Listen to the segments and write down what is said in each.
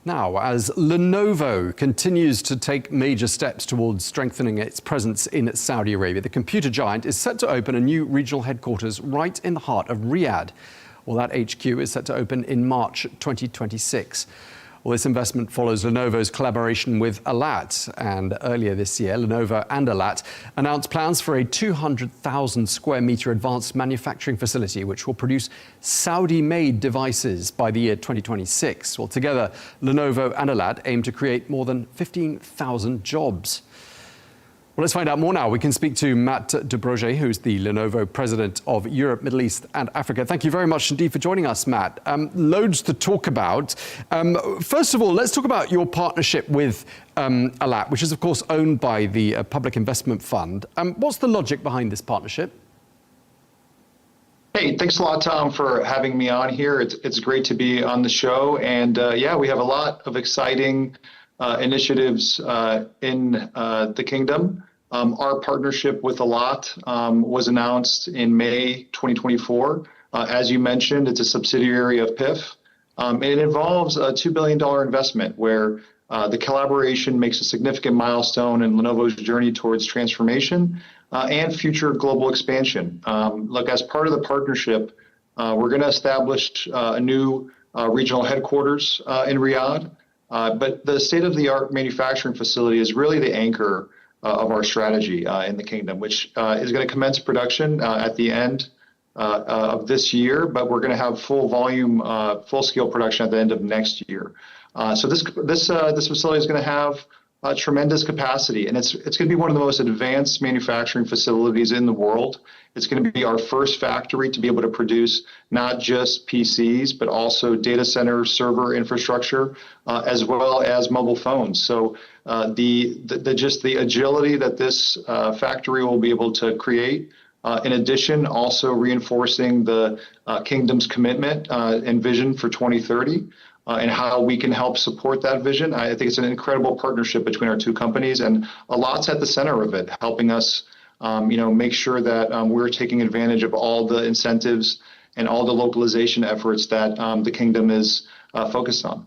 Now, as Lenovo continues to take major steps towards strengthening its presence in Saudi Arabia, the computer giant is set to open a new regional headquarters right in the heart of Riyadh. Well, that HQ is set to open in March 2026. Well, this investment follows Lenovo's collaboration with Alat, and earlier this year, Lenovo and Alat announced plans for a 200,000 square meter advanced manufacturing facility, which will produce Saudi-made devices by the year 2026. Well, together, Lenovo and Alat aim to create more than 15,000 jobs. Well, let's find out more now. We can speak to Matt Dobrodziej, who's the Lenovo President of Europe, Middle East and Africa. Thank you very much indeed for joining us, Matt. Loads to talk about. First of all, let's talk about your partnership with Alat, which is, of course, owned by the Public Investment Fund. What's the logic behind this partnership? Hey, thanks a lot, Tom, for having me on here. It's great to be on the show. And yeah, we have a lot of exciting initiatives in the kingdom. Our partnership with Alat was announced in May 2024. As you mentioned, it's a subsidiary of PIF. And it involves a $2 billion investment where the collaboration makes a significant milestone in Lenovo's journey towards transformation and future global expansion. Look, as part of the partnership, we're going to establish a new regional headquarters in Riyadh. But the state-of-the-art manufacturing facility is really the anchor of our strategy in the kingdom, which is going to commence production at the end of this year, but we're going to have full volume, full-scale production at the end of next year. So this facility is going to have tremendous capacity, and it's going to be one of the most advanced manufacturing facilities in the world. It's going to be our first factory to be able to produce not just PCs, but also data center server infrastructure, as well as mobile phones. So the agility that this factory will be able to create, in addition, also reinforcing the kingdom's commitment and vision for 2030. And how we can help support that vision. I think it's an incredible partnership between our two companies, and Alat's at the center of it, helping us, make sure that we're taking advantage of all the incentives and all the localization efforts that the kingdom is focused on.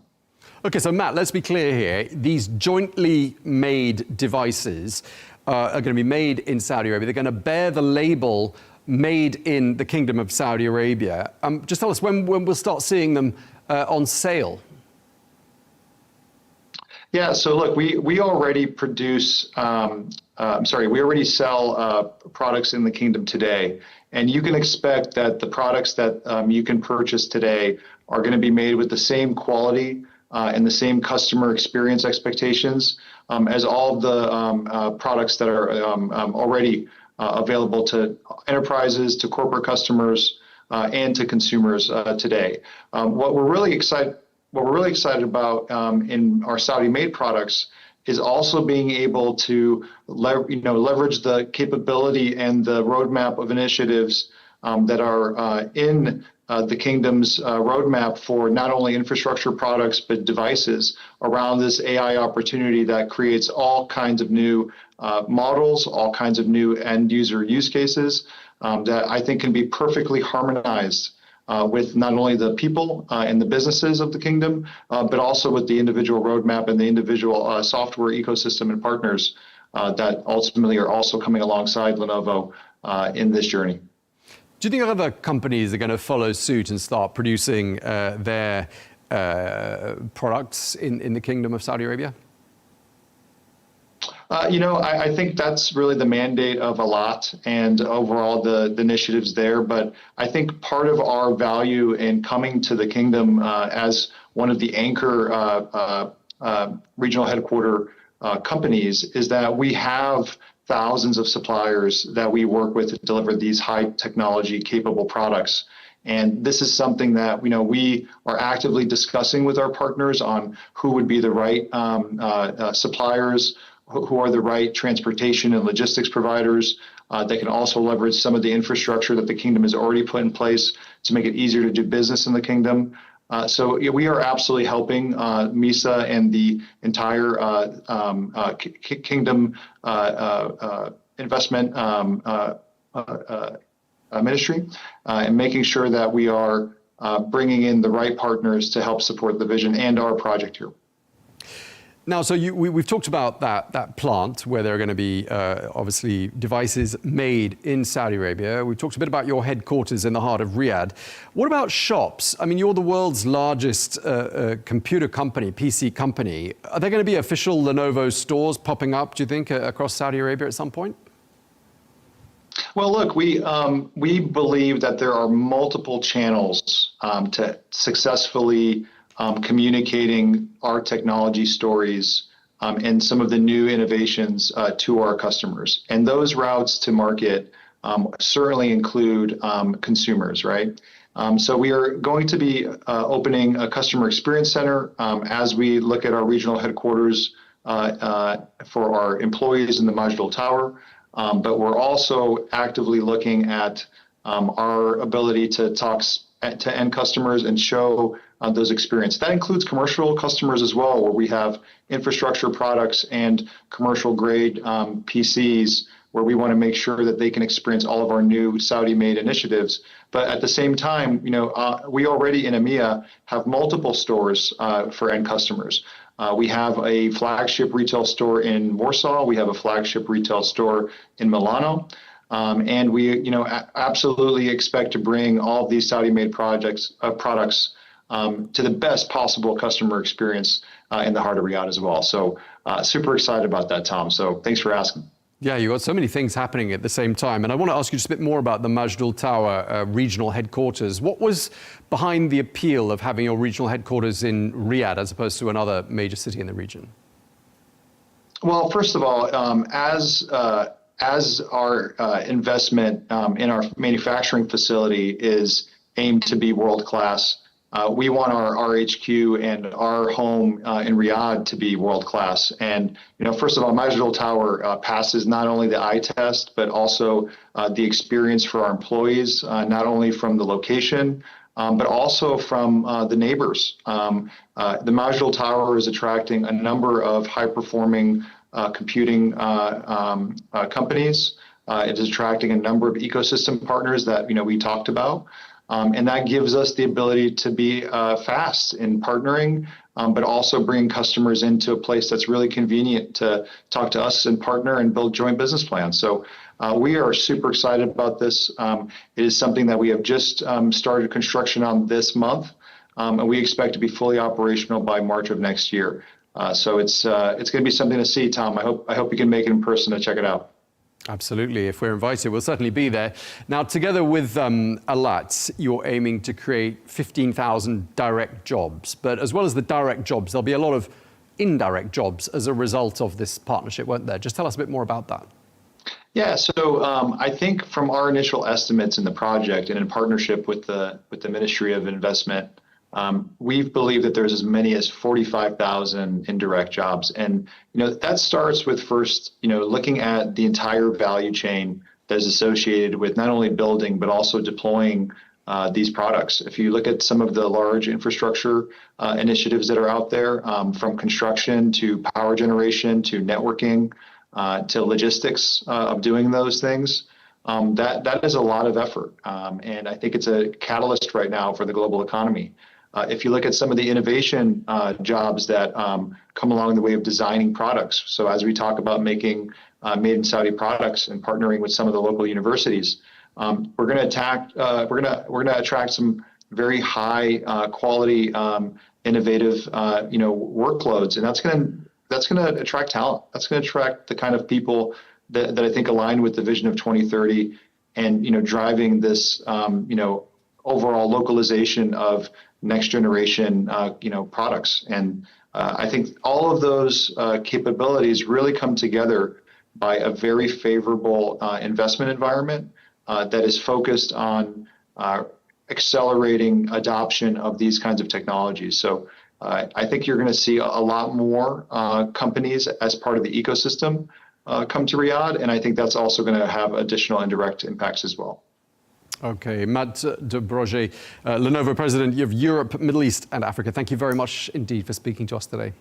Okay, so Matt, let's be clear here. These jointly made devices are going to be made in Saudi Arabia. They're going to bear the label "Made in the Kingdom of Saudi Arabia." Just tell us when we'll start seeing them on sale. Yeah, so look, we already produce, we already sell products in the kingdom today. And you can expect that the products that you can purchase today are going to be made with the same quality and the same customer experience expectations as all of the products that are already available to enterprises, to corporate customers, and to consumers today. What we're really excited about in our Saudi-made products is also being able to leverage the capability and the roadmap of initiatives that are in the kingdom's roadmap for not only infrastructure products but devices around this AI opportunity that creates all kinds of new models, all kinds of new end user use cases that I think can be perfectly harmonized with not only the people and the businesses of the kingdom, but also with the individual roadmap and the individual software ecosystem and partners that ultimately are also coming alongside Lenovo in this journey. Do you think other companies are going to follow suit and start producing their products in the Kingdom of Saudi Arabia? I think that's really the mandate of Alat and overall the initiatives there. But I think part of our value in coming to the kingdom as one of the anchor regional headquarter companies is that we have thousands of suppliers that we work with to deliver these high technology capable products. And this is something that we are actively discussing with our partners on who would be the right suppliers, who are the right transportation and logistics providers that can also leverage some of the infrastructure that the kingdom has already put in place to make it easier to do business in the kingdom. So we are absolutely helping MISA and the entire kingdom investment ministry and making sure that we are bringing in the right partners to help support the vision and our project here. Now, so we've talked about that plant where there are going to be obviously devices made in Saudi Arabia. We've talked a bit about your headquarters in the heart of Riyadh. What about shops? I mean, you're the world's largest computer company, PC company. Are there going to be official Lenovo stores popping up, do you think, across Saudi Arabia at some point? Well, look, we believe that there are multiple channels to successfully communicating our technology stories and some of the new innovations to our customers. And those routes to market certainly include consumers, right? So we are going to be opening a customer experience center as we look at our regional headquarters for our employees in the Majul Tower. But we're also actively looking at our ability to talk to end customers and show those experiences. That includes commercial customers as well, where we have infrastructure products and commercial grade PCs, where we want to make sure that they can experience all of our new Saudi-made initiatives. But at the same time, we already in EMEA have multiple stores for end customers. We have a flagship retail store in Warsaw. We have a flagship retail store in Milano. And we, absolutely expect to bring all of these Saudi-made products to the best possible customer experience in the heart of Riyadh as well. So super excited about that, Tom. So thanks for asking. Yeah, you've got so many things happening at the same time. And I want to ask you just a bit more about the Majul Tower regional headquarters. What was behind the appeal of having your regional headquarters in Riyadh as opposed to another major city in the region? Well, first of all, as our investment in our manufacturing facility is aimed to be world-class, we want our RHQ and our home in Riyadh to be world-class. And, first of all, Majul Tower passes not only the eye test, but also the experience for our employees, not only from the location, but also from the neighbors. The Majul Tower is attracting a number of high-performing computing companies. It is attracting a number of ecosystem partners that we talked about. And that gives us the ability to be fast in partnering, but also bring customers into a place that's really convenient to talk to us and partner and build joint business plans. So we are super excited about this. It is something that we have just started construction on this month, and we expect to be fully operational by March of next year. So it's going to be something to see, Tom. I hope you can make it in person to check it out. Absolutely. If we're invited, we'll certainly be there. Now, together with Alat, you're aiming to create 15,000 direct jobs. But as well as the direct jobs, there'll be a lot of indirect jobs as a result of this partnership, won't there? Just tell us a bit more about that. Yeah, so I think from our initial estimates in the project and in partnership with the Ministry of Investment, we believe that there's as many as 45,000 indirect jobs. And, that starts with first, looking at the entire value chain that is associated with not only building, but also deploying these products. If you look at some of the large infrastructure initiatives that are out there, from construction to power generation to networking to logistics of doing those things, that is a lot of effort. And I think it's a catalyst right now for the global economy. If you look at some of the innovation jobs that come along the way of designing products, so as we talk about making made in Saudi products and partnering with some of the local universities, we're going to attract some very high quality, innovative, workloads, and that's going to attract talent. That's going to attract the kind of people that I think align with the vision of 2030, and driving this overall localization of next generation, products. And I think all of those capabilities really come together by a very favorable investment environment that is focused on accelerating adoption of these kinds of technologies. So I think you're going to see a lot more companies as part of the ecosystem come to Riyadh, and I think that's also going to have additional indirect impacts as well. Okay, Dobrodziej, Lenovo President of Europe, Middle East and Africa, thank you very much indeed for speaking to us today.